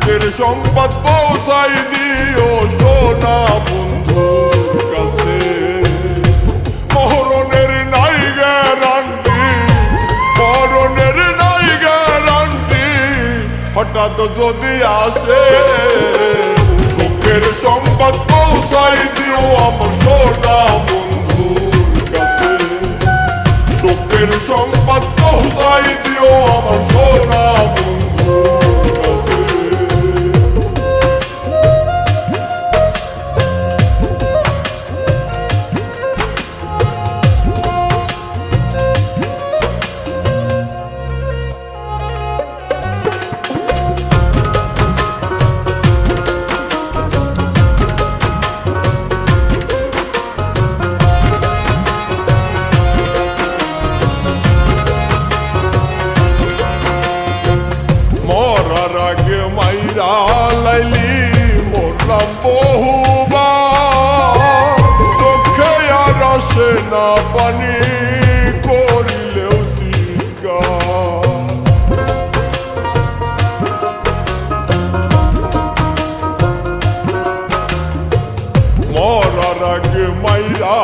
সুখের সংবাদ পৌঁছাই দিও সোনা বন্ধুর কাছে। মরণের নাই গ্যারান্টি, মরণের নাই গ্যারান্টি, হঠাৎ যদি আসে। সুখের সংবাদ পৌঁছাই দিও আমার সোনা বন্ধুর কাছে। সুখের সংবাদ পৌঁছাই দিও আমার সোনা বন্ধুর কাছে। লাইলি মরলাম বহুবার, চোখে আর আসে না পানি, করিলেও চিৎকার। মরার আগে মাইরা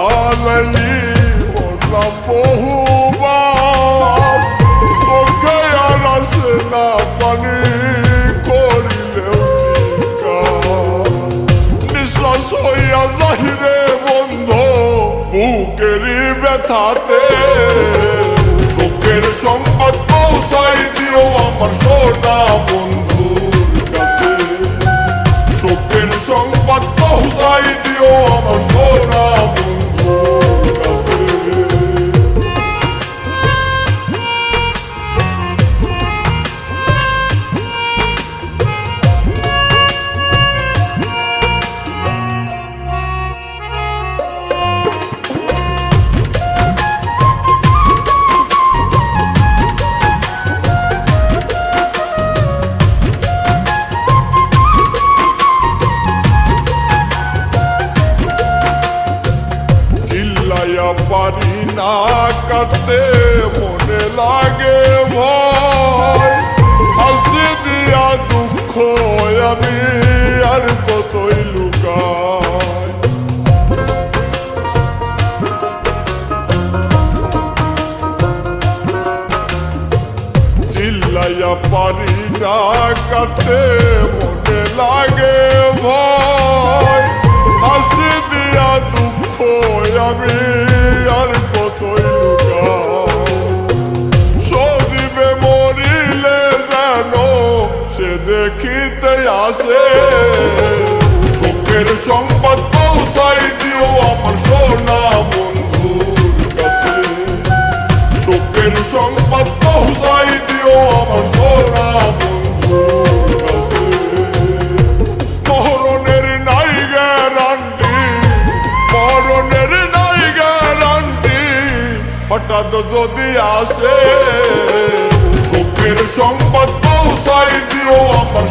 লাইলি মরলাম বহুবার, চোখে আর আসে না পানি, হইয়া যাহিরে বন্ধ বুকেরই ব্যথাতে। সুখের সংবাদ পৌঁছাই দিও আমার সোনা বন্ধুর কাছে। সুখের সংবাদ পৌঁছাই দিও আমার সোনা বন্ধুর কাছে। পারি না কাঁদতে, মনে লাগে ভয়, হাসি দিয়া দুঃখ আমি আর কতই লুকাই। চিল্লাইয়া পারি না কাঁদতে, মনে লাগে ভয়, হাসি দিয়া দুঃখ আমি আর কতই লুকাই। সজীবে মরিলে যেন সে দেখিতে আসে। সুখের সংবাদ পৌঁছাই দিও আমার সোনা বন্ধুর কাছে। সুখের সংবাদ পৌঁছাই দিও আমার সোনা বন্ধুর কাছে। মরণের নাই গ্যারান্টি, মরণের নাই গ্যারান্টি, হঠাৎ যদি আসে। সুখের সংবাদ পৌঁছাই দিও আমার